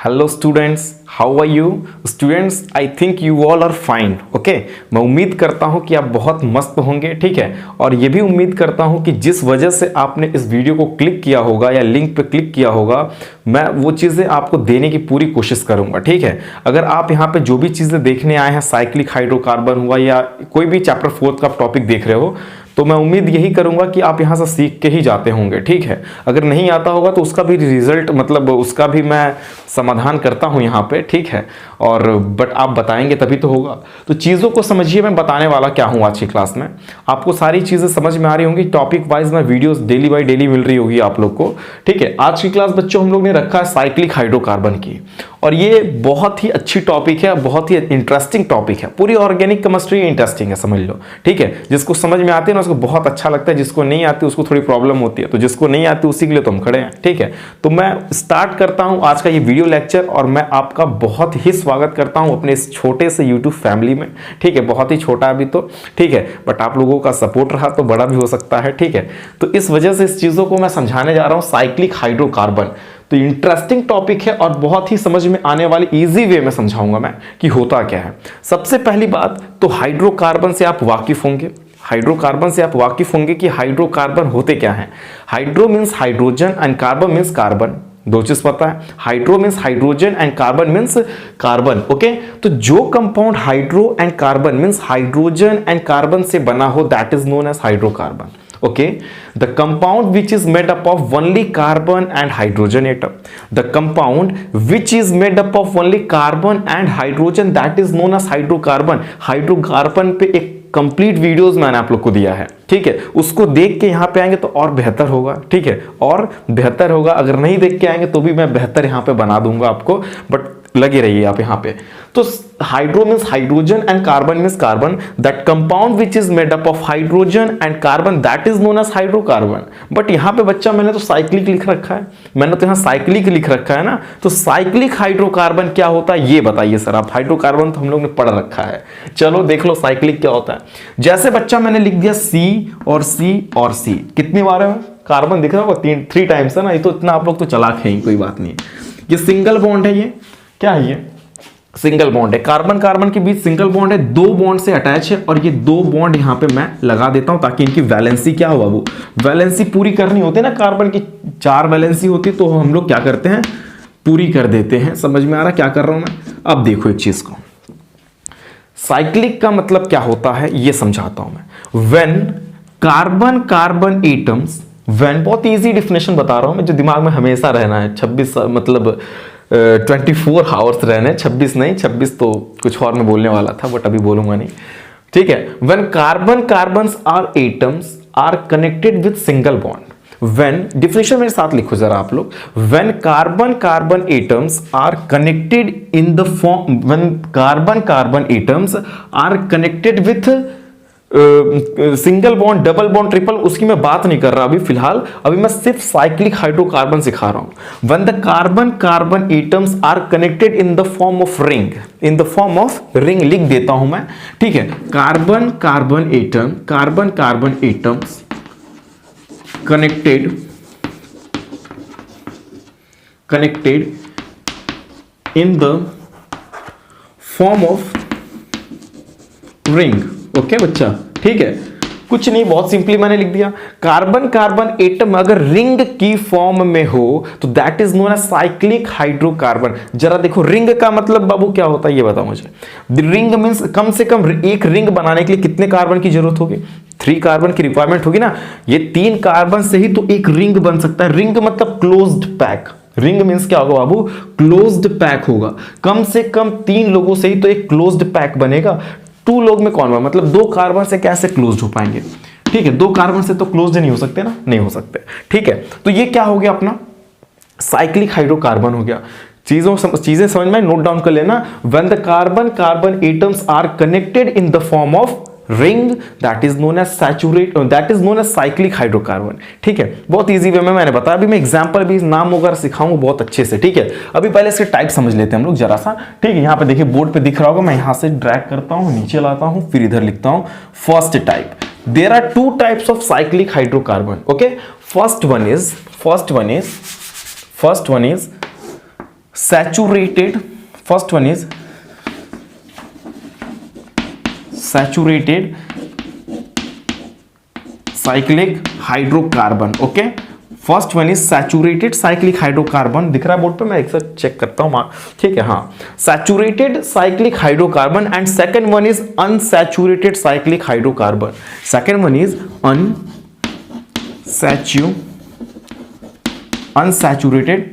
Hello students, how are you students? I think you all are fine. Okay, मैं उम्मीद करता हूं कि आप बहुत मस्त होंगे, ठीक है। और ये भी उम्मीद करता हूं कि जिस वजह से आपने इस वीडियो को क्लिक किया होगा या लिंक पे क्लिक किया होगा, मैं वो चीज़ें आपको देने की पूरी कोशिश करूंगा, ठीक है। अगर आप यहाँ पे जो भी चीज़ें देखने आए हैं, साइक्लिक हाइड्रोकार्बन हुआ या कोई भी चैप्टर 4 का टॉपिक देख रहे हो, तो मैं उम्मीद यही करूंगा कि आप यहाँ से सीख के ही जाते होंगे, ठीक है। अगर नहीं आता होगा तो उसका भी रिजल्ट, मतलब उसका भी मैं समाधान करता हूँ यहाँ पे, ठीक है। और बट आप बताएंगे तभी तो होगा। तो चीज़ों को समझिए, मैं बताने वाला क्या हूँ आज की क्लास में। आपको सारी चीज़ें समझ में आ रही होंगी, टॉपिक वाइज में वीडियोस डेली बाई डेली मिल रही होगी आप लोग को, ठीक है। आज की क्लास बच्चों हम लोग ने रखा है साइक्लिक हाइड्रोकार्बन की, और ये बहुत ही अच्छी टॉपिक है, बहुत ही इंटरेस्टिंग टॉपिक है। पूरी ऑर्गेनिक केमिस्ट्री इंटरेस्टिंग है, समझ लो, ठीक है। जिसको समझ में आती है ना उसको बहुत अच्छा लगता है, जिसको नहीं आती उसको थोड़ी प्रॉब्लम होती है। तो जिसको नहीं आती उसी के लिए तो हम खड़े हैं, ठीक है। तो मैं स्टार्ट करता हूं आज का ये वीडियो लेक्चर, और मैं आपका बहुत ही स्वागत करता हूं अपने इस छोटे से यूट्यूब फैमिली में, ठीक है। बहुत ही छोटा अभी तो, ठीक है, बट आप लोगों का सपोर्ट रहा तो बड़ा भी हो सकता है, ठीक है। तो इस वजह से इस चीज़ों को मैं समझाने जा रहा हूं, साइक्लिक हाइड्रोकार्बन। तो इंटरेस्टिंग टॉपिक है और बहुत ही समझ में आने वाली इजी वे में समझाऊंगा मैं कि होता क्या है। सबसे पहली बात तो हाइड्रोकार्बन से आप वाकिफ होंगे, हाइड्रोकार्बन से आप वाकिफ होंगे कि हाइड्रोकार्बन होते क्या हैं। Hydro means hydrogen and carbon means carbon, दो चीज पता है। Hydro means hydrogen and carbon means carbon, okay. तो जो compound hydro and carbon means hydrogen and carbon से बना हो, that is known as hydrocarbon, okay. The compound which is made up of only carbon and hydrogen atom, the compound which is made up of only carbon and hydrogen, that is known as hydrocarbon. Hydrocarbon पे एक complete videos मैंने आप लोग को दिया है, ठीक है। उसको देख के यहाँ पे आएंगे तो और बेहतर होगा, ठीक है, और बेहतर होगा। अगर नहीं देख के आएंगे तो भी मैं बेहतर यहाँ पे बना दूंगा आपको, बट लगे रहिए आप यहाँ पे। तो hydro means hydrogen and carbon means carbon, that compound which is made up of hydrogen and carbon, that is known as hydrocarbon. But यहाँ पे बच्चा मैंने तो साइक्लिक लिख रखा है, मैंने तो यहाँ साइक्लिक लिख रखा है ना। तो साइक्लिक हाइड्रोकार्बन क्या होता है ये बताइए सर आप। हाइड्रोकार्बन तो हम लोग ने पढ़ रखा है, चलो देख लो साइक्लिक क्या होता है। जैसे बच्चा मैंने लिख दिया C और C और C, कितनी बार है कार्बन दिख रहा होगा, 3 टाइम्स है ना। ये तो इतना आप लोग तो चलाक है ही, कोई बात नहीं। ये सिंगल बॉन्ड है, ये क्या है, ये सिंगल बॉन्ड है। कार्बन कार्बन के बीच सिंगल बॉन्ड है, 2 बॉन्ड से अटैच है, और ये 2 बॉन्ड यहां पे मैं लगा देता हूं ताकि इनकी वैलेंसी क्या हो, वो वैलेंसी पूरी करनी होती है ना। कार्बन की 4 वैलेंसी होती है, तो हम लोग क्या करते हैं, पूरी कर देते हैं। समझ में आ रहा क्या कर रहा हूं मैं? अब देखो एक चीज को, साइक्लिक का मतलब क्या होता है ये समझाता हूं मैं। When carbon carbon atoms, when, बहुत इजी डिफिनेशन बता रहा हूं मैं, जो दिमाग में हमेशा रहना है। 26 मतलब 24 आवर्स रहने, 26 नहीं, 26 तो कुछ और में बोलने वाला था, बट अभी बोलूंगा नहीं, ठीक है। When carbon carbons are atoms are connected with single bond, when, definition मेरे साथ लिखो जरा आप लोग। When carbon carbon atoms are connected in the form, when carbon carbon atoms are connected with single bond, double bond, triple, उसकी मैं बात नहीं कर रहा अभी फिलहाल। अभी मैं सिर्फ साइक्लिक हाइड्रोकार्बन सिखा रहा हूं। When the carbon carbon atoms are connected in the form of ring, in the form of ring लिख देता हूं मैं, ठीक है। Carbon carbon atom, carbon carbon atoms connected in the form of ring, okay बच्चा, ठीक है। कुछ नहीं, बहुत सिंपली मैंने लिख दिया, कार्बन कार्बन एटम अगर रिंग की फॉर्म में हो तो that is known as cyclic hydrocarbon. जरा देखो रिंग का मतलब बाबू क्या होता है ये बताओ मुझे। रिंग मींस कम से कम एक रिंग बनाने के लिए कितने कार्बन की जरूरत होगी? 3 कार्बन की रिक्वायरमेंट होगी ना। ये 3 कार्बन से ही तो एक रिंग बन सकता है। रिंग मतलब क्लोज्ड पैक। रिंग मींस क्या होगा बाबू? क्लोज्ड पैक होगा। कम से कम 3 लोगों से ही तो एक क्लोज्ड पैक बनेगा। 2 लोग में कौन बना, मतलब 2 कार्बन से कैसे क्लोज्ड हो पाएंगे, ठीक है। 2 कार्बन से तो क्लोज्ड नहीं हो सकते ना, नहीं हो सकते, ठीक है। तो ये क्या हो गया अपना साइक्लिक हाइड्रोकार्बन हो गया। चीजें समझ में नोट डाउन कर लेना। When the carbon carbon atoms are connected in the form of ring, that is known as saturate, that is known as cyclic hydrocarbon, ठीक है। बहुत इजी वे में मैंने बताया। अभी मैं एग्जांपल भी नाम वगैरह सिखाऊंगा बहुत अच्छे से, ठीक है। अभी पहले इसके टाइप समझ लेते हैं हम लोग जरा सा, ठीक है। यहाँ पे देखिए बोर्ड पे दिख रहा होगा, मैं यहाँ से ड्रैग करता हूँ, नीचे लाता हूँ, फिर इधर लिखता हूँ first type. There are 2 types of cyclic hydrocarbon, okay. First one is saturated, first one is saturated cyclic hydrocarbon. Okay, first one is saturated cyclic hydrocarbon, दिख रहा है बोर्ड पे, मैं एक साथ चेक करता हूं, ठीक है, हाँ, saturated cyclic hydrocarbon. And second one is unsaturated cyclic hydrocarbon. Second one is unsaturated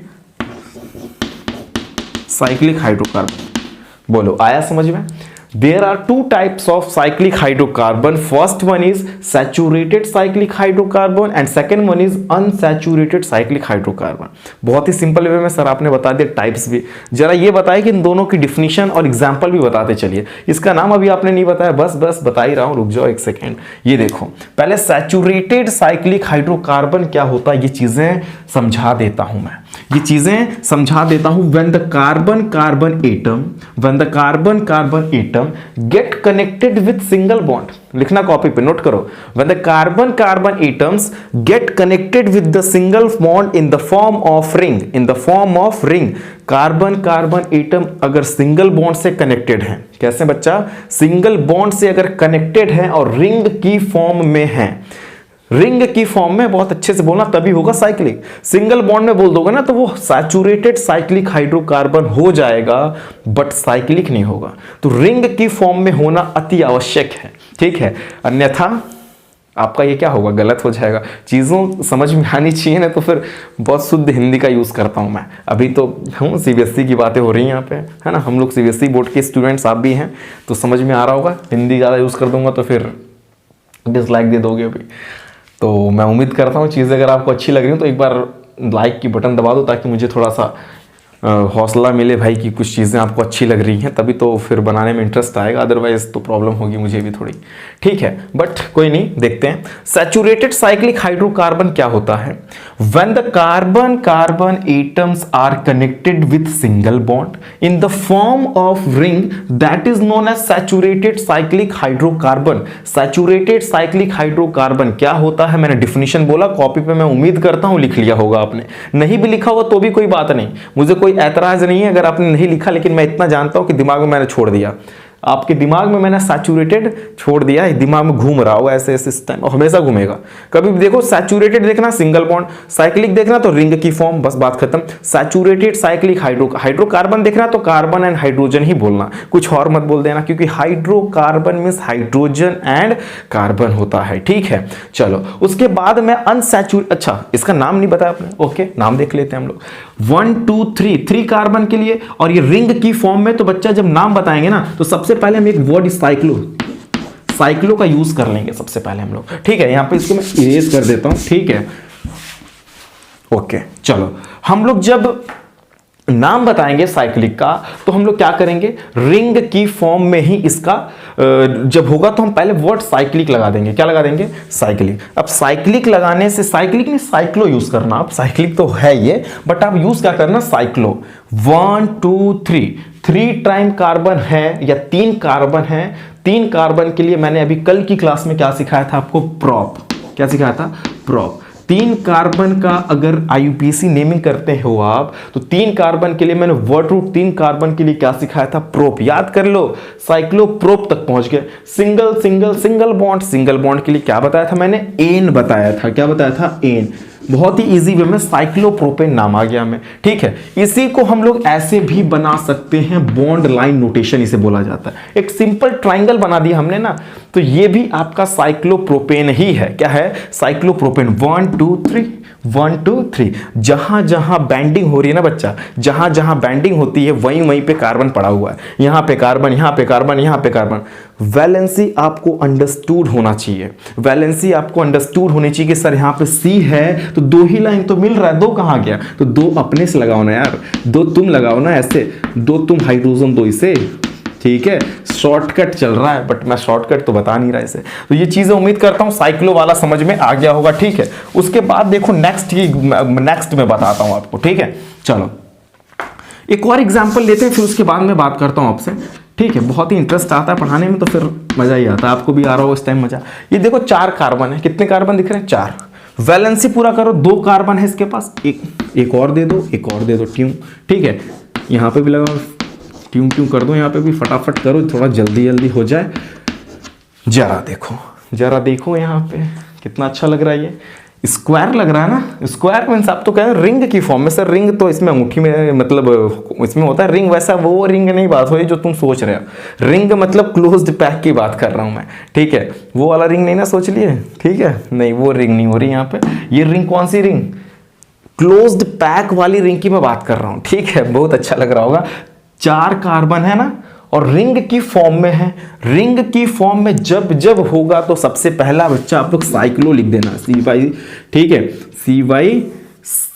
cyclic hydrocarbon. बोलो, आया समझ में? There are two types of cyclic hydrocarbon. First one is saturated cyclic hydrocarbon and second one is unsaturated cyclic hydrocarbon. बहुत ही simple way में sir आपने बता दिया types भी। जरा ये बताया कि इन दोनों की डिफिनीशन और एग्जांपल भी बताते चलिए। इसका नाम अभी आपने नहीं बताया, बस बता ही रहा हूँ, रुक जाओ एक सेकेंड। ये देखो, पहले सैचुरेटेड साइक्लिक हाइड्रोकार्बन क्या होता है ये चीजें समझा देता हूं मैं, ये चीजें समझा देता हूं। When the carbon atom get connected with single bond, लिखना कॉपी पे, नोट करो। When the carbon atoms get connected with the single bond in the form of ring, carbon atom अगर सिंगल बॉन्ड से कनेक्टेड है, कैसे बच्चा? Single bond से अगर कनेक्टेड है और रिंग की फॉर्म में है, रिंग की फॉर्म में, बहुत अच्छे से बोलना तभी होगा साइक्लिक। सिंगल बॉन्ड में बोल दोगे ना तो वो सैचुरेटेड साइक्लिक हाइड्रोकार्बन हो जाएगा बट साइक्लिक नहीं होगा। तो रिंग की फॉर्म में होना अति आवश्यक है, ठीक है, अन्यथा आपका ये क्या होगा, गलत हो जाएगा। चीज़ों समझ में आनी चाहिए ना, तो फिर बहुत शुद्ध हिंदी का यूज़ करता हूँ मैं। अभी तो हम सीबीएसई की बातें हो रही हैं यहाँ पे, है ना, हम लोग सीबीएसई बोर्ड के स्टूडेंट्स आप भी हैं, तो समझ में आ रहा होगा। हिंदी ज़्यादा यूज़ कर दूंगा तो फिर डिसलाइक दे दोगे अभी। तो मैं उम्मीद करता हूँ चीज़ें अगर आपको अच्छी लग रही हो तो एक बार लाइक की बटन दबा दो, ताकि मुझे थोड़ा सा हौसला मिले भाई कि कुछ चीज़ें आपको अच्छी लग रही हैं, तभी तो फिर बनाने में इंटरेस्ट आएगा, अदरवाइज तो प्रॉब्लम होगी मुझे भी थोड़ी, ठीक है। बट कोई नहीं, देखते हैं। सैचुरेटेड साइक्लिक हाइड्रोकार्बन क्या होता है? When the carbon atoms are connected with single bond in the form of ring, that is known as saturated cyclic hydrocarbon. Saturated cyclic hydrocarbon क्या होता है, मैंने डिफिनीशन बोला, कॉपी पे मैं उम्मीद करता हूं लिख लिया होगा आपने, नहीं भी लिखा होगा तो भी कोई बात नहीं, मुझे कोई ऐतराज नहीं है अगर आपने नहीं लिखा, लेकिन मैं इतना जानता हूं कि दिमाग में मैंने छोड़ दिया, आपके दिमाग में मैंने सैचुरेटेड छोड़ दिया, दिमाग में घूम रहा होगा ऐसे इस टाइम, और हमेशा घूमेगा। कभी भी देखो, सैचुरेटेड देखना सिंगल बॉन्ड, साइक्लिक देखना तो रिंग की फॉर्म, बस बात खत्म। सैचुरेटेड साइक्लिक हाइड्रोकार्बन देखना तो कार्बन एंड हाइड्रोजन ही बोलना, कुछ और मत बोल देना, क्योंकि hydrocarbon means hydrogen and carbon होता है, ठीक है। चलो उसके बाद में अनसैचुरेटेड, अच्छा इसका नाम नहीं बताया आपने, ओके नाम देख लेते हैं हम लोग। 1 2 3 कार्बन के लिए, और ये रिंग की फॉर्म में, तो बच्चा जब नाम बताएंगे ना तो सबसे पहले हम एक वर्ड साइक्लो का यूज कर लेंगे सबसे पहले हम लोग, ठीक है। यहां पे इसको मैं इरेज कर देता हूं, ठीक है, ओके। चलो हम लोग जब नाम बताएंगे साइक्लिक का तो हम लोग क्या करेंगे, रिंग की फॉर्म में ही इसका जब होगा तो हम पहले वर्ड साइक्लिक लगा देंगे, क्या लगा देंगे, साइक्लिक। अब साइक्लिक लगाने से, साइक्लिक नहीं साइक्लो यूज करना, आप साइक्लिक तो है ये, बट आप यूज क्या करना, साइक्लो। 1 2 3 टाइम कार्बन है या 3 कार्बन है, 3 कार्बन के लिए मैंने अभी कल की क्लास में क्या सिखाया था आपको, प्रोप, क्या सिखाया था, प्रोप। 3 कार्बन का अगर IUPAC नेमिंग करते हो आप, तो 3 कार्बन के लिए मैंने वर्ड रूट 3 कार्बन के लिए क्या सिखाया था, प्रोप, याद कर लो, साइक्लो प्रोप तक पहुंच गए। सिंगल बॉन्ड के लिए क्या बताया था मैंने, एन बताया था, क्या बताया था, एन। बहुत ही इजी वे में साइक्लोप्रोपेन नाम आ गया हमें, ठीक है। इसी को हम लोग ऐसे भी बना सकते हैं, बॉन्ड लाइन नोटेशन इसे बोला जाता है। एक सिंपल ट्राइंगल बना दिया हमने ना, तो ये भी आपका साइक्लोप्रोपेन ही है, क्या है, साइक्लोप्रोपेन। 1 2 3 जहां जहां बैंडिंग हो रही है ना बच्चा, जहां जहां बैंडिंग होती है वहीं वहीं पे कार्बन पड़ा हुआ है, यहां पे कार्बन, यहां पे कार्बन, यहां पे कार्बन। वैलेंसी आपको अंडरस्टूड होना चाहिए, वैलेंसी आपको अंडरस्टूड होनी चाहिए कि सर यहां पे C है तो 2 ही लाइन तो मिल रहा है, 2 कहां गया, तो 2 अपने से लगाओ ना यार, 2 तुम लगाओ ना, ऐसे 2 तुम हाइड्रोजन 2 इसे, ठीक है। शॉर्टकट चल रहा है बट मैं शॉर्टकट तो बता नहीं रहा इसे। तो ये चीजें उम्मीद करता हूं साइक्लो वाला समझ में आ गया होगा, ठीक है। उसके बाद देखो नेक्स्ट में बताता हूं आपको, ठीक है। चलो एक और एग्जांपल लेते हैं, फिर उसके बाद मैं बात करता हूं आपसे, ठीक है। बहुत ही इंटरेस्ट आता है पढ़ाने में, तो फिर मजा ही आता है, आपको भी आ रहा हो इस टाइम मजा। ये देखो 4 कार्बन है, कितने कार्बन दिख रहे हैं, 4। वैलेंसी पूरा करो, 2 कार्बन है इसके पास, एक और दे दो, एक और दे दो, क्यों, ठीक है। यहाँ पे भी लगा, ट्यूं ट्यूं कर दो, यहाँ पे भी फटाफट करो, थोड़ा जल्दी जल्दी हो जाए। जरा देखो यहाँ पे कितना अच्छा लग रहा है, ये स्क्वायर लग रहा है ना। स्क्वायर मीन्स आप तो कह रहे हैं रिंग की फॉर्म में। सर रिंग तो इसमें अंगूठी में मतलब इसमें होता है रिंग, वैसा वो रिंग नहीं बात हो रही जो तुम सोच रहे हो। रिंग मतलब क्लोज्ड पैक की बात कर रहा हूँ मैं, ठीक है, वो वाला रिंग नहीं ना सोच लिए, ठीक है, नहीं वो रिंग नहीं हो रही यहाँ पे। ये रिंग कौन सी रिंग, क्लोज्ड पैक वाली रिंग की मैं बात कर रहा हूँ, ठीक है, बहुत अच्छा लग रहा होगा। 4 कार्बन है ना और रिंग की फॉर्म में है। रिंग की फॉर्म में जब जब होगा तो सबसे पहला बच्चा आप लोग साइक्लो लिख देना, CY, ठीक है,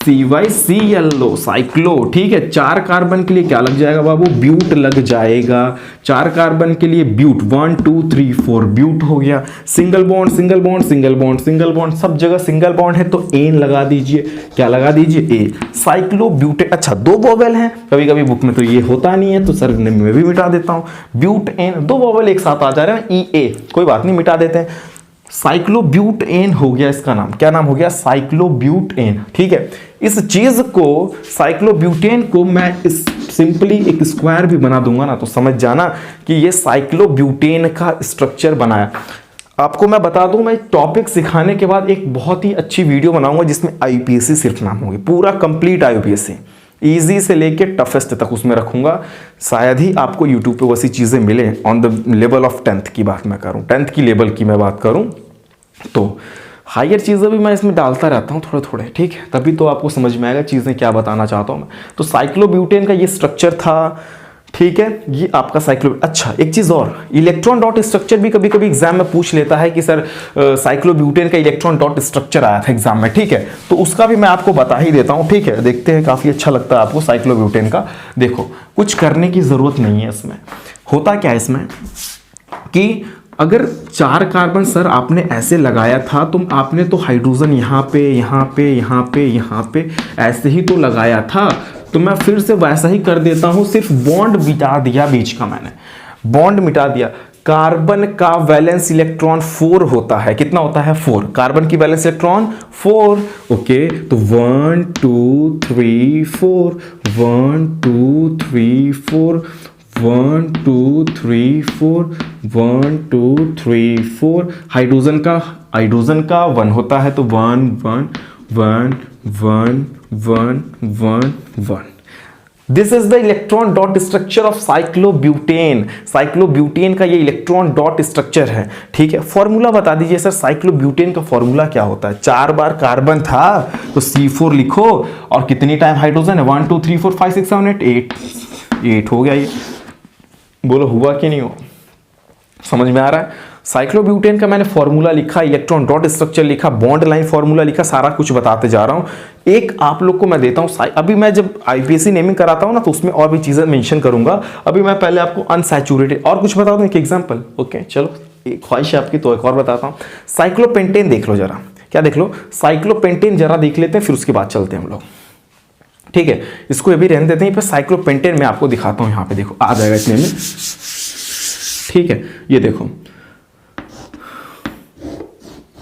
CYCLO साइक्लो, ठीक है। 4 कार्बन के लिए क्या लग जाएगा बाबू, ब्यूट लग जाएगा। 4 कार्बन के लिए ब्यूट, 1 2 3 4 ब्यूट हो गया। Single bond single bond single bond single bond, सब जगह सिंगल बॉन्ड है तो एन लगा दीजिए, क्या लगा दीजिए, ए, साइक्लो ब्यूटेन। अच्छा 2 वोवेल हैं, कभी कभी बुक में तो ये होता नहीं है तो सर मैं भी मिटा देता हूँ, ब्यूट एन 2 वोवेल एक साथ आ जा रहे हैं, ई ए, कोई बात नहीं मिटा देते हैं। साइक्लोब्यूटेन हो गया इसका नाम, क्या नाम हो गया, साइक्लोब्यूटेन, ठीक है। इस चीज को साइक्लोब्यूटेन को मैं इस सिंपली एक स्क्वायर भी बना दूंगा ना तो समझ जाना कि ये साइक्लोब्यूटेन का स्ट्रक्चर बनाया। आपको मैं बता दूं, मैं टॉपिक सिखाने के बाद एक बहुत ही अच्छी वीडियो बनाऊंगा जिसमें IUPAC सिर्फ नाम होगी, पूरा कंप्लीट IUPAC, इजी से लेके टफेस्ट तक उसमें रखूंगा। शायद ही आपको यूट्यूब पे वैसी चीज़ें मिले on the level of 10th की बात मैं करूं, 10th की लेवल की मैं बात करूं तो हायर चीज़ें भी मैं इसमें डालता रहता हूं थोड़े थोड़े, ठीक है, तभी तो आपको समझ में आएगा चीज़ें क्या बताना चाहता हूं मैं। तो साइक्लोब्यूटेन का ये स्ट्रक्चर था, ठीक है, ये आपका साइक्लो। अच्छा एक चीज और, इलेक्ट्रॉन डॉट स्ट्रक्चर भी कभी कभी एग्जाम में पूछ लेता है कि सर साइक्लोब्यूटेन का इलेक्ट्रॉन डॉट स्ट्रक्चर आया था एग्जाम में, ठीक है, तो उसका भी मैं आपको बता ही देता हूं, ठीक है। देखते हैं, काफी अच्छा लगता है आपको साइक्लोब्यूटेन का। देखो कुछ करने की जरूरत नहीं है इसमें। होता क्या है इसमें कि अगर 4 कार्बन सर आपने ऐसे लगाया था तो आपने तो हाइड्रोजन यहाँ पे यहाँ पे यहाँ पे यहाँ पे ऐसे ही तो लगाया था, तो मैं फिर से वैसा ही कर देता हूं, सिर्फ बॉन्ड मिटा दिया बीच का, मैंने बॉन्ड मिटा दिया। कार्बन का वैलेंस इलेक्ट्रॉन 4 होता है, कितना होता है 4, कार्बन की वैलेंस इलेक्ट्रॉन 4, ओके। तो 1 2 3 4 1 2 3 4 1 2 3 4 1 2 3 4। हाइड्रोजन का 1 होता है तो 1 1 1 1 1 1 1। This is the electron dot structure of cyclobutane. Cyclobutane का ये इलेक्ट्रॉन डॉट स्ट्रक्चर है, ठीक है। फॉर्मूला बता दीजिए सर, साइक्लोब्यूटेन का फॉर्मूला क्या होता है। 4 बार कार्बन था तो C4 लिखो, और कितनी टाइम हाइड्रोजन है, 1 2 3 4 5 6 7 8 8 हो गया। ये बोलो हुआ कि नहीं हुआ, समझ में आ रहा है। साइक्लोब्यूटेन का मैंने फॉर्मूला लिखा, इलेक्ट्रॉन डॉट स्ट्रक्चर लिखा, बॉन्ड लाइन फॉर्मूला लिखा, सारा कुछ बताते जा रहा हूं। एक आप लोग को मैं देता हूं, अभी मैं जब IUPAC नेमिंग कराता हूं ना तो उसमें और भी चीजें मेंशन करूंगा। अभी मैं पहले आपको अनसैचुरेटेड और कुछ बता दूं, एक एग्जांपल, ओके चलो, एक ख्वाहिश है आपकी तो एक और बताता हूं। साइक्लोपेंटेन देख लो जरा, क्या देख लो, साइक्लोपेंटेन जरा देख लेते हैं, फिर उसके बाद चलते हैं हम लोग, ठीक है। इसको अभी रहने देते हैं, पर साइक्लोपेंटेन मैं आपको दिखाता हूं, यहाँ पे देखो आ जाएगा इतने में, ठीक है। ये देखो,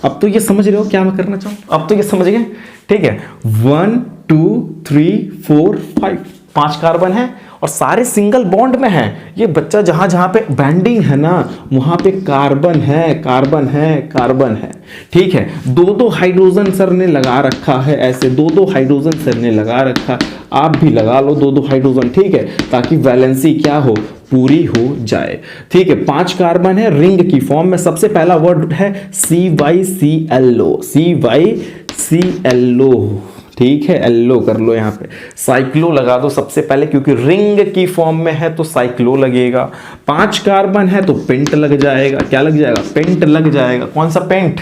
अब तो ये समझ रहे हो क्या मैं करना चाहूँ, अब तो ये समझ गए, ठीक है। 1 2 3 4 5 5 कार्बन है और सारे सिंगल बॉन्ड में है। ये बच्चा जहां जहां पे बैंडिंग है ना वहां पे कार्बन है कार्बन है कार्बन है, ठीक है। 2 हाइड्रोजन सर ने लगा रखा है, ऐसे 2 हाइड्रोजन सर ने लगा रखा, आप भी लगा लो 2 हाइड्रोजन, ठीक है, ताकि वैलेंसी क्या हो, पूरी हो जाए, ठीक है। 5 कार्बन है रिंग की फॉर्म में। सबसे पहला वर्ड है CYCLO, CYCLO, ठीक है, एल्लो कर लो, यहाँ पे साइक्लो लगा दो सबसे पहले, क्योंकि रिंग की फॉर्म में है तो साइक्लो लगेगा। 5 कार्बन है तो पेंट लग जाएगा, क्या लग जाएगा, पेंट लग जाएगा। कौन सा पेंट,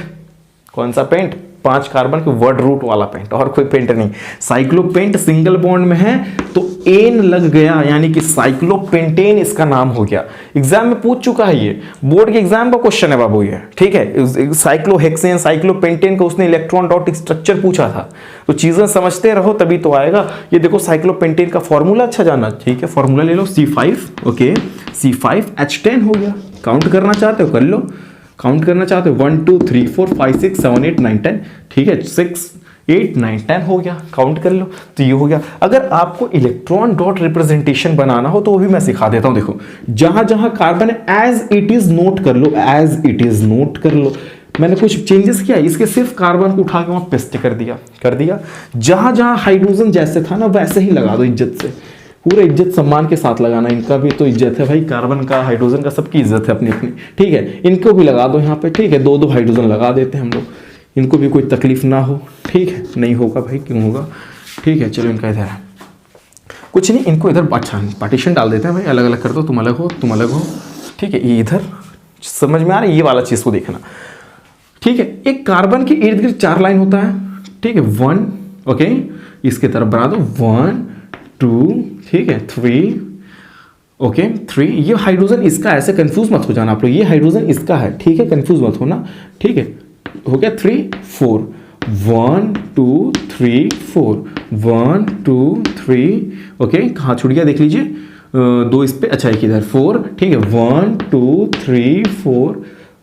कौन सा पेंट, 5 कार्बन के वर्ड रूट वाला पेंट, और कोई पेंट नहीं। साइक्लोपेंट सिंगल बॉन्ड में है तो एन लग गया, यानी कि साइक्लोपेंटेन इसका नाम हो गया। एग्जाम में पूछ चुका है, ये बोर्ड के एग्जाम का क्वेश्चन है बाबू ये, ठीक है। साइक्लोहेक्सेन साइक्लोपेंटेन का उसने इलेक्ट्रॉन डॉट स्ट्रक्चर पूछा था, तो चीजें समझते रहो तभी तो आएगा। ये देखो साइक्लोपेंटेन का फॉर्मूला अच्छा जाना, ठीक है, फॉर्मूला ले लो C5, ओके, C5H10 हो गया। काउंट करना चाहते हो कर लो, काउंट करना चाहते हो 1 2 3 4 5 6 7 8 9 10, ठीक है, 6 8 9 10 हो गया, काउंट कर लो। तो ये हो गया। अगर आपको इलेक्ट्रॉन डॉट रिप्रेजेंटेशन बनाना हो तो वो भी मैं सिखा देता हूं। देखो जहां जहां carbon as it is note कर लो, एज इट इज नोट कर लो। मैंने कुछ चेंजेस किया, इसके सिर्फ कार्बन को उठा के वहां पेस्ट कर दिया। जहां जहां हाइड्रोजन जैसे था ना वैसे ही लगा दो, इज्जत से, पूरे इज्जत सम्मान के साथ लगाना। इनका भी तो इज्जत है भाई, कार्बन का, हाइड्रोजन का, सबकी इज्जत है अपनी अपनी, ठीक है। इनको भी लगा दो यहाँ पे, ठीक है। 2 2 हाइड्रोजन लगा देते हैं हम लोग, इनको भी कोई तकलीफ ना हो, ठीक है। नहीं होगा भाई, क्यों होगा, ठीक है। चलो इनका इधर है, कुछ नहीं, इनको इधर अच्छा पार्टीशन डाल देते हैं भाई, अलग अलग कर दो, तुम अलग हो, तुम अलग हो, ठीक है। ये इधर समझ में आ रहा है, ये वाला चीज़ को देखना, ठीक है। एक कार्बन के इर्द गिर्द 4 लाइन होता है, ठीक है। 1, ओके, इसके तरफ बना दो 1 2, ठीक है, 3, ओके 3। ये हाइड्रोजन इसका, ऐसे कंफ्यूज मत हो जाना आप लोग, ये हाइड्रोजन इसका है, ठीक है, कंफ्यूज मत होना, ठीक है। हो गया 3 4, 1 2 3 4, 1 2 3, ओके। कहाँ छूट गया देख लीजिए, 2 इस पे, अच्छा एक इधर 4, ठीक है। 1 2 3 4,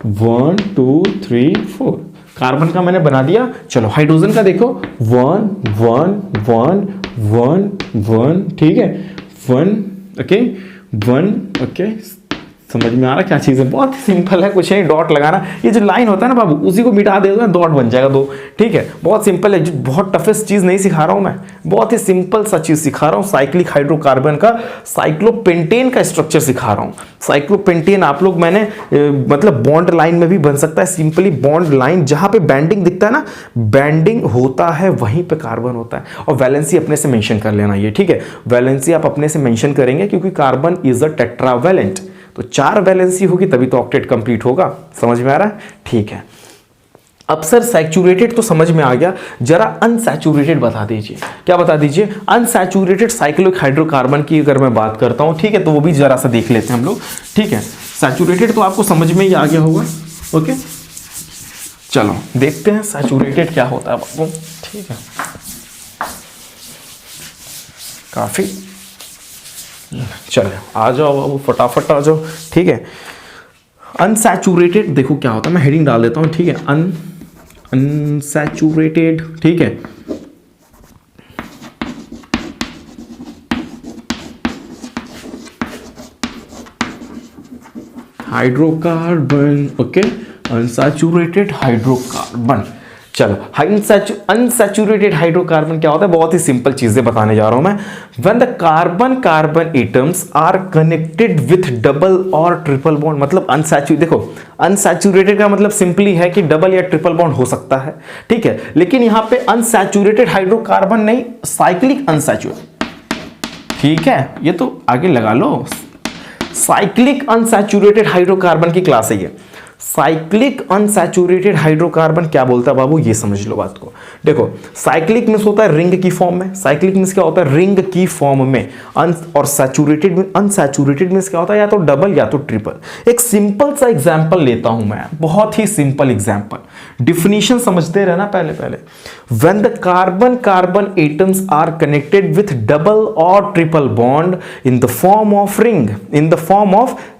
1 2 3 4, कार्बन का मैंने बना दिया। चलो हाइड्रोजन का देखो, 1 1 1 1 1, ठीक है, 1, ओके 1, ओके। समझ में आ रहा क्या चीज़ है, बहुत ही सिंपल है, कुछ नहीं, डॉट लगाना। ये जो लाइन होता है ना बाबू, उसी को मिटा दे दो, डॉट बन जाएगा 2, ठीक है। बहुत सिंपल है, बहुत टफेस्ट चीज़ नहीं सिखा रहा हूँ मैं, बहुत ही सिंपल सा चीज़ सिखा रहा हूँ। साइक्लिक हाइड्रोकार्बन का साइक्लोपेंटेन का स्ट्रक्चर सिखा रहा हूँ। साइक्लोपेंटेन आप लोग, मैंने मतलब बॉन्ड लाइन में भी बन सकता है, सिंपली बॉन्ड लाइन, जहाँ पे बैंडिंग दिखता है ना, बैंडिंग होता है वहीं पे कार्बन होता है। और वैलेंसी अपने से मेंशन कर लेना ये, ठीक है। वैलेंसी आप अपने से मेंशन करेंगे, क्योंकि कार्बन इज अ टेट्रावैलेंट, तो 4 वैलेंसी होगी तभी तो ऑक्टेट कंप्लीट होगा। समझ में आ रहा है, ठीक है। अब सर सैचुरेटेड तो समझ में आ गया, जरा अनसैचुरेटेड बता दीजिए। क्या बता दीजिए, अनसैचुरेटेड साइक्लिक हाइड्रोकार्बन की अगर मैं बात करता हूं, ठीक है, तो वो भी जरा सा देख लेते हैं हम लोग, ठीक है। सैचुरेटेड तो आपको समझ में ही आ गया होगा, ओके। चलो देखते हैं सैचुरेटेड क्या होता है बाबू, ठीक है। काफी, चलो आ जाओ बाबू, फटाफट आ जाओ, ठीक है। अनसैचुरेटेड देखो क्या होता है, मैं हेडिंग डाल देता हूं, ठीक है। अनसैचुरेटेड, ठीक है। Hydrocarbon, okay, unsaturated hydrocarbon. चलो अनसैचुरेटेड हाइड्रोकार्बन क्या होता है, बहुत ही सिंपल चीजें बताने जा रहा हूं मैं। When the carbon atoms are connected with double और ट्रिपल बॉन्ड, मतलब देखो अनसैचुरेटेड का मतलब सिंपली है कि डबल या ट्रिपल बॉन्ड हो सकता है, ठीक है। लेकिन यहां पे अनसैचुरेटेड हाइड्रोकार्बन नहीं, साइक्लिक अनसैचुरेटेड, ठीक है। ये तो आगे लगा लो, साइक्लिक अनसैचुरेटेड हाइड्रोकार्बन की क्लास है ये। साइक्लिक अनसैचुरेटेड हाइड्रोकार्बन क्या बोलता है बाबू, ये समझ लो बात को। देखो साइक्लिक मींस होता है रिंग की फॉर्म में, साइक्लिक मींस क्या होता है, रिंग की फॉर्म में। और सैचुरेटेड अनसैचुरेटेड मींस क्या होता है, या तो डबल या तो ट्रिपल। एक सिंपल सा एग्जांपल लेता हूं मैं, बहुत ही सिंपल एग्जांपल, डिफिनीशन समझते रहना पहले। When the carbon atoms are connected with double और triple bond in the form of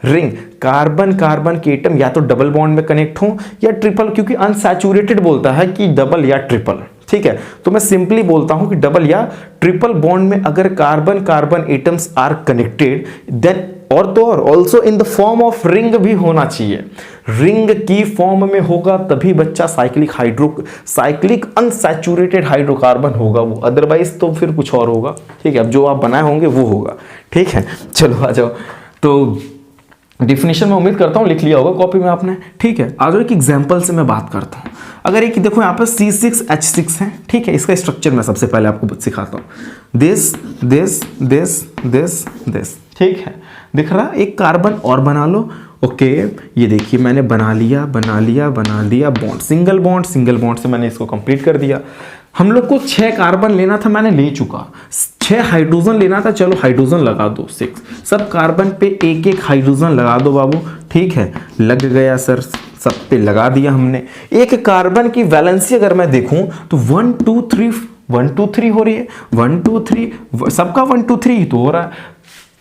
ring, carbon के एटम या तो डबल बॉन्ड में कनेक्ट हो या ट्रिपल, क्योंकि अनसैचुरेटेड बोलता है कि डबल या ट्रिपल, ठीक है। तो मैं सिंपली बोलता हूं कि डबल या ट्रिपल बॉन्ड में अगर carbon atoms are connected, then और तो और also in the form of ring भी होना चाहिए। रिंग की फॉर्म में होगा तभी बच्चा साइक्लिक अनसैचुरेटेड हाइड्रोकार्बन होगा वो, अदरवाइज तो फिर कुछ और होगा, ठीक है। अब जो आप बनाए होंगे वो होगा, ठीक है। चलो आ जाओ, तो डिफिनेशन में उम्मीद करता हूं लिख लिया होगा कॉपी में आपने, ठीक है। आज एक एग्जांपल से मैं बात करता हूं। अगर एक देखो यहाँ पे C6H6 है, ठीक है। इसका स्ट्रक्चर मैं सबसे पहले आपको सिखाता हूं। दिस, ठीक है, दिख रहा। एक कार्बन और बना लो, ओके। ये देखिए मैंने बना लिया बॉन्ड, सिंगल बॉन्ड से मैंने इसको कंप्लीट कर दिया। हम लोग को 6 कार्बन लेना था, मैंने ले चुका। 6 हाइड्रोजन लेना था, चलो हाइड्रोजन लगा दो 6। सब कार्बन पे एक एक हाइड्रोजन लगा दो बाबू, ठीक है। लग गया सर, सब पे लगा दिया हमने। एक कार्बन की वैलेंसी अगर मैं देखूं तो 1 2 3 हो रही है, 1 2 3, सबका 1 2 3 तो हो रहा है।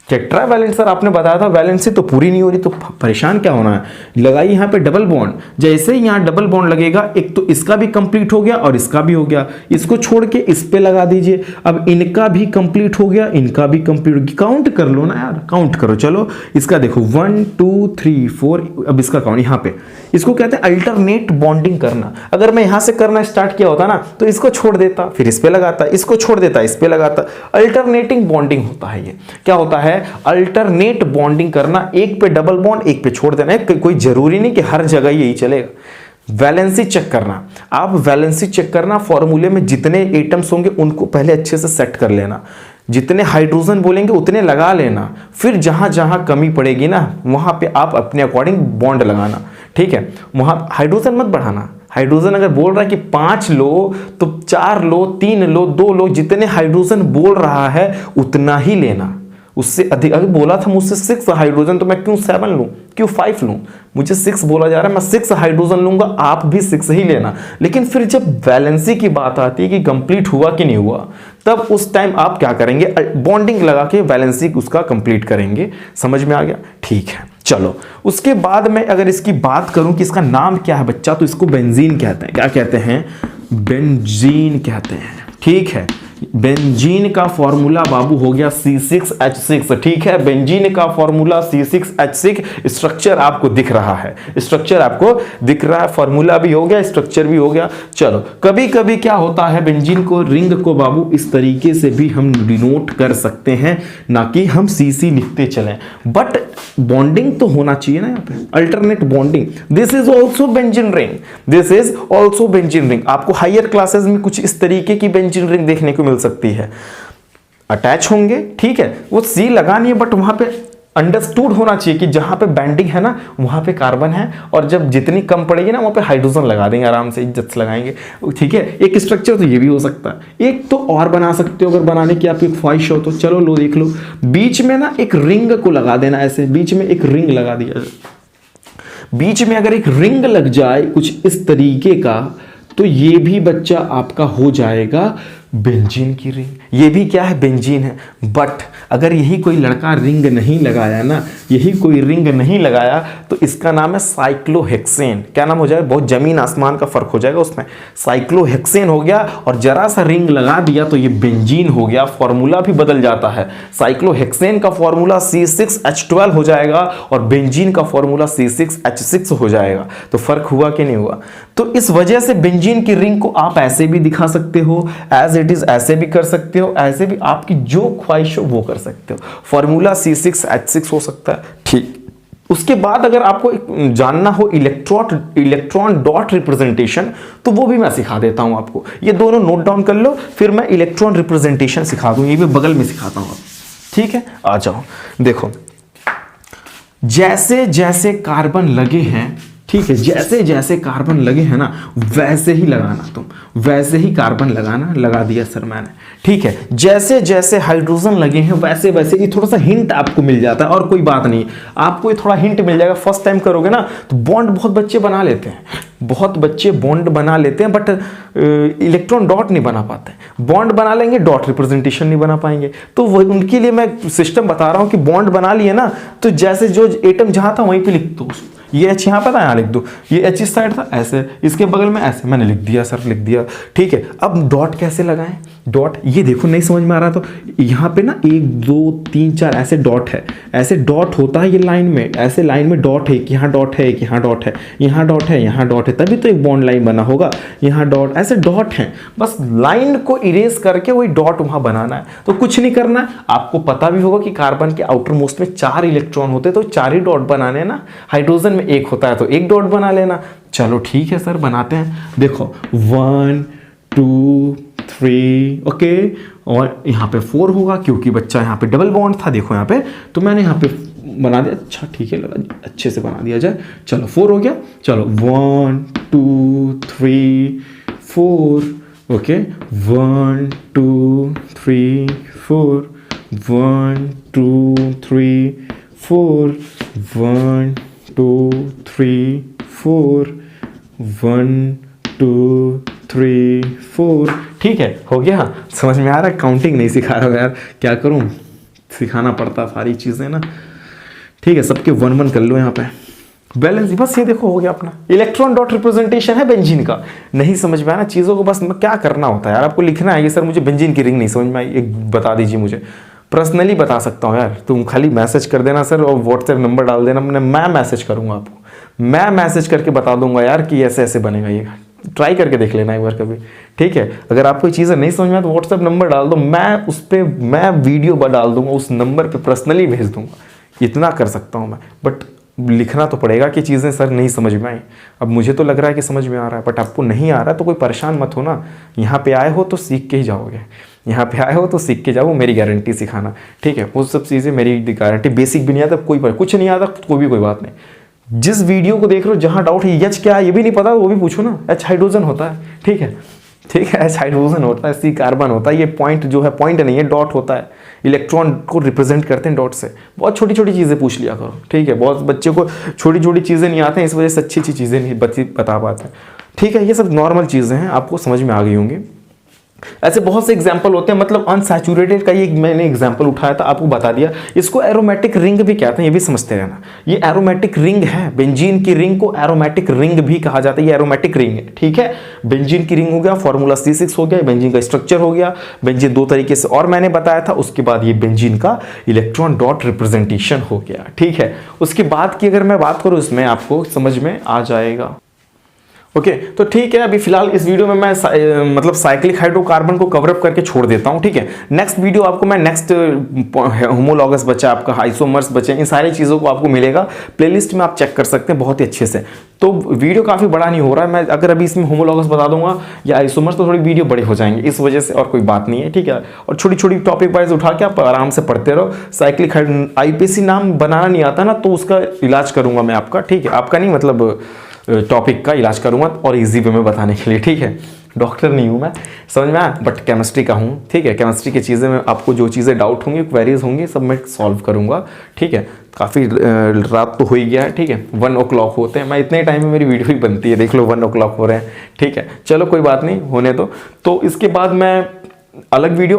टेट्रावैलेंट सर आपने बताया था, वैलेंसी तो पूरी नहीं हो रही, तो परेशान क्या होना है। लगाइए यहाँ पे डबल बॉन्ड, जैसे ही यहाँ डबल बॉन्ड लगेगा, एक तो इसका भी कंप्लीट हो गया और इसका भी हो गया, इसको छोड़ के इस पे लगा दीजिए। अब इनका भी कंप्लीट हो गया, इनका भी कंप्लीट हो गया। काउंट कर लो ना यार, काउंट करो। चलो इसका देखो 1 2 3 4, अब इसका काउंट यहाँ पे, इसको कहते हैं अल्टरनेट बॉन्डिंग करना। अगर मैं यहां से करना स्टार्ट किया होता ना, तो इसको छोड़ देता, फिर इस पे लगाता, इसको छोड़ देता, इस पे लगाता। अल्टरनेटिंग बॉन्डिंग होता है। ये क्या होता है? अल्टरनेट बॉन्डिंग करना, एक पे डबल बॉन्ड, एक पे छोड़ देना है। कोई जरूरी नहीं कि हर जगह यही चलेगा। वैलेंसी चेक करना, आप वैलेंसी चेक करना, फॉर्मूले में जितने एटम्स होंगे उनको पहले अच्छे से सेट कर लेना, जितने हाइड्रोजन बोलेंगे उतने लगा लेना, फिर जहां जहां कमी पड़ेगी ना वहां पे आप अपने अकॉर्डिंग बॉन्ड लगाना, ठीक है। वहां हाइड्रोजन मत बढ़ाना। हाइड्रोजन अगर बोल रहा है कि 5 लो तो 4 लो, 3 लो, 2 लो, जितने हाइड्रोजन बोल रहा है उतना ही लेना। उससे अधिक, अगर बोला था मुझसे 6 हाइड्रोजन तो मैं क्यों 7 लूं, क्यों 5 लूं? मुझे 6 बोला जा रहा है, मैं 6 हाइड्रोजन लूंगा, आप भी 6 ही लेना। लेकिन फिर जब वैलेंसी की बात आती है कि कंप्लीट हुआ कि नहीं हुआ, तब उस टाइम आप क्या करेंगे? बॉन्डिंग लगा के वैलेंसी उसका कंप्लीट करेंगे। समझ में आ गया? ठीक है। चलो उसके बाद में अगर इसकी बात करूं कि इसका नाम क्या है बच्चा, तो इसको बेंजीन कहते हैं। क्या कहते हैं? बेंजीन कहते हैं। ठीक है, बेंजीन का फॉर्मूला बाबू हो गया C6H6। ठीक है, बेंजीन का फॉर्मूला C6H6। स्ट्रक्चर आपको दिख रहा है, स्ट्रक्चर आपको दिख रहा है, फॉर्मूला भी हो गया, स्ट्रक्चर भी हो गया। चलो कभी कभी क्या होता है, बेंजीन को, रिंग को बाबू इस तरीके से भी हम डिनोट कर सकते हैं, ना कि हम CC लिखते चलें, बट बॉन्डिंग तो होना चाहिए ना यहाँ पे, alternate bonding. This is also benzene ring, this is also benzene ring. आपको हायर क्लासेस में कुछ इस तरीके की बेंजीन रिंग देखने को मिल सकती है, अटैच होंगे, ठीक है, वो C लगानी है, बट वहां पे अंडरस्टूड होना चाहिए कि जहां पे बैंडिंग है ना वहां पे कार्बन है, और जब जितनी कम पड़ेगी ना वहां पे हाइड्रोजन लगा देंगे, आराम से इज्जत से लगाएंगे। ठीक है, एक स्ट्रक्चर तो ये भी हो सकता है। एक तो और बना सकते हो, अगर बनाने की आपकी ख्वाहिश हो तो। चलो लो देख लो, बीच में ना एक रिंग को लगा देना, ऐसे बीच में एक रिंग लगा दिया। बीच में अगर एक रिंग लग जाए कुछ इस तरीके का, तो ये भी बच्चा आपका हो जाएगा बेंजीन की रिंग। ये भी क्या है? बेंजीन है। बट अगर यही कोई लड़का रिंग नहीं लगाया ना, यही कोई रिंग नहीं लगाया, तो इसका नाम है साइक्लोहेक्सेन। क्या नाम हो जाएगा? बहुत जमीन आसमान का फर्क हो जाएगा उसमें। साइक्लोहेक्सेन हो गया, और जरा सा रिंग लगा दिया तो ये बेंजीन हो गया। फॉर्मूला भी बदल जाता है। साइक्लोहेक्सेन का फॉर्मूला C6H12 हो जाएगा, और बेंजीन का फॉर्मूला C6H6 हो जाएगा। तो फर्क हुआ कि नहीं हुआ? तो इस वजह से बेंजीन की रिंग को आप ऐसे भी दिखा सकते हो, एज इट इज ऐसे भी कर सकते हो, ऐसे भी, आपकी जो ख्वाहिश हो वो कर सकते हो। फॉर्मूला C6H6 हो सकता है। ठीक, उसके बाद अगर आपको जानना हो इलेक्ट्रॉन डॉट रिप्रेजेंटेशन, तो वो भी मैं सिखा देता हूं आपको। ये दोनों नोट डाउन कर लो, फिर मैं इलेक्ट्रॉन रिप्रेजेंटेशन सिखा दूं, ये भी बगल में सिखाता हूं। ठीक है, आ जाओ। देखो, जैसे जैसे कार्बन लगे हैं, ठीक है, जैसे जैसे कार्बन लगे हैं ना, वैसे ही लगाना, तुम वैसे ही कार्बन लगाना। लगा दिया सर मैंने, ठीक है। जैसे जैसे हाइड्रोजन लगे हैं वैसे वैसे, ये थोड़ा सा हिंट आपको मिल जाता है, और कोई बात नहीं, आपको ये थोड़ा हिंट मिल जाएगा। फर्स्ट टाइम करोगे ना तो बॉन्ड बहुत बच्चे बना लेते हैं, बहुत बच्चे बॉन्ड बना लेते हैं, बट इलेक्ट्रॉन डॉट नहीं बना पाते। बॉन्ड बना लेंगे, डॉट रिप्रेजेंटेशन नहीं बना पाएंगे। तो वो उनके लिए मैं सिस्टम बता रहा हूं कि बॉन्ड बना लिए ना, तो जैसे जो एटम जहां था वहीं पे लिख दो। ये H यहाँ पे था, यहाँ लिख दो। ये H इस साइड था, ऐसे, इसके बगल में ऐसे, मैंने लिख दिया सर, लिख दिया। ठीक है, अब डॉट कैसे लगाएं? डॉट, ये देखो, नहीं समझ में आ रहा तो यहाँ पे ना 1 2 3 4 ऐसे डॉट है, ऐसे डॉट होता है ये लाइन में, ऐसे लाइन में डॉट है, यहाँ डॉट है, यहाँ डॉट है, यहाँ डॉट है, यहाँ डॉट है, तभी तो एक बॉन्ड लाइन बना होगा। यहाँ डॉट, ऐसे डॉट है, बस लाइन को इरेज करके वही डॉट वहां बनाना है। तो कुछ नहीं करना है, आपको पता भी होगा कि कार्बन के आउटर मोस्ट में 4 इलेक्ट्रॉन होते हैं, तो 4 ही डॉट बनाने ना। हाइड्रोजन में 1 होता है तो 1 डॉट बना लेना। चलो ठीक है सर, बनाते हैं। देखो 1 2 3, ओके, और यहाँ पे 4 होगा क्योंकि बच्चा यहाँ पे डबल बॉन्ड था। देखो यहाँ पे, तो मैंने यहाँ पे बना दिया। अच्छा ठीक है, लगा, अच्छे से बना दिया जाए। चलो 4 हो गया। चलो 1 2 3 4, ओके, 1 2 3 4, 1 2 3 4, 1 2 3 4, 1 2 3 4। ठीक है, हो गया। समझ में आ रहा है? काउंटिंग नहीं सिखा रहा हूं यार, क्या करूं, सिखाना पड़ता सारी चीज़ें ना, ठीक है। सबके वन वन कर लो यहाँ पे बैलेंस, बस ये देखो हो गया अपना इलेक्ट्रॉन डॉट रिप्रेजेंटेशन है बेंजीन का। नहीं समझ में आया ना चीज़ों को, बस क्या करना होता है यार, आपको लिखना है ये सर मुझे बेंजीन की रिंग नहीं समझ में आई, एक बता दीजिए मुझे, पर्सनली बता सकता हूँ यार, तुम खाली मैसेज कर देना सर और व्हाट्सएप नंबर डाल देना, मैं मैसेज करूँगा आपको, मैं मैसेज करके बता दूंगा यार कि ऐसे ऐसे बनेगा ये, ट्राई करके देख लेना एक बार कभी, ठीक है। अगर आपको चीज़ें नहीं समझ में आए तो व्हाट्सएप नंबर डाल दो, मैं उस पर मैं वीडियो डाल दूंगा, उस नंबर पे पर्सनली भेज दूंगा, इतना कर सकता हूँ मैं। बट लिखना तो पड़ेगा कि चीज़ें सर नहीं समझ में आई। अब मुझे तो लग रहा है कि समझ में आ रहा है, बट आपको नहीं आ रहा है तो कोई परेशान मत हो ना, यहाँ पे आए हो तो सीख के ही जाओगे, यहाँ पे आए हो तो सीख के जाओ, मेरी गारंटी सिखाना, ठीक है। वो सब चीज़ें मेरी गारंटी, बेसिक भी नहीं आता कुछ नहीं आता तो भी कोई बात नहीं। जिस वीडियो को देख रहे हो जहाँ डाउट है एच क्या है ये भी नहीं पता वो भी पूछो ना, एच हाइड्रोजन होता है, ठीक है, ठीक है, एच हाइड्रोजन होता है, सी कार्बन होता है, ये पॉइंट जो है पॉइंट नहीं है डॉट होता है, इलेक्ट्रॉन को रिप्रेजेंट करते हैं डॉट से। बहुत छोटी छोटी चीज़ें पूछ लिया करो, ठीक है। बहुत बच्चे को छोटी छोटी चीज़ें नहीं आते हैं, इस वजह से अच्छी अच्छी चीज़ें नहीं बता पाते हैं, ठीक है। ये सब नॉर्मल चीज़ें हैं, आपको समझ में आ गई होंगी। ऐसे बहुत से एग्जाम्पल होते हैं, मतलब अनसैचुरेटेड का ये मैंने एग्जाम्पल उठाया था, आपको बता दिया। इसको एरोमेटिक रिंग भी कहते हैं, ये भी समझते रहना। ये एरोमेटिक रिंग है, बेंजीन की रिंग को एरोमेटिक रिंग भी कहा जाता है, ये एरोमेटिक रिंग है, ठीक है। बेंजीन की रिंग हो गया, फॉर्मूला C6 हो गया, बेंजीन का स्ट्रक्चर हो गया, बेंजीन दो तरीके से और मैंने बताया था। उसके बाद ये बेंजीन का इलेक्ट्रॉन डॉट रिप्रेजेंटेशन हो गया, ठीक है। उसके बाद की अगर मैं बात करूं इसमें आपको समझ में आ जाएगा, ओके। तो ठीक है, अभी फिलहाल इस वीडियो में मैं मतलब साइक्लिक हाइड्रोकार्बन को कवर अप करके छोड़ देता हूं, ठीक है। नेक्स्ट वीडियो आपको मैं नेक्स्ट होमोलॉगस बचा, आपका आइसोमर्स बचे, इन सारी चीज़ों को आपको मिलेगा प्लेलिस्ट में, आप चेक कर सकते हैं बहुत ही अच्छे से। तो वीडियो काफ़ी बड़ा नहीं हो रहा है, मैं अगर अभी इसमें होमोलॉगस बता दूंगा या आइसोमर्स तो थोड़ी वीडियो बड़े हो जाएंगे, इस वजह से और कोई बात नहीं है, ठीक है। और छोटी छोटी टॉपिक वाइज उठा के आप आराम से पढ़ते रहो। साइक्लिक IPC नाम बनाना नहीं आता ना, तो उसका इलाज करूंगा मैं आपका, ठीक है। आपका नहीं मतलब टॉपिक का इलाज करूंगा और इजी वे में बताने के लिए, ठीक है। डॉक्टर नहीं हूं मैं, समझ में आया, बट केमिस्ट्री का हूं, ठीक है। केमिस्ट्री की चीज़ें में आपको जो चीज़ें डाउट होंगी, क्वेरीज होंगी, सब मैं सॉल्व करूंगा, ठीक है। काफ़ी रात तो हो ही गया है, ठीक है, 1 o'clock होते हैं, मैं इतने टाइम में मेरी वीडियो ही बनती है, देख लो 1 o'clock हो रहे हैं, ठीक है। चलो कोई बात नहीं, होने दो। तो इसके बाद मैं अलग वीडियो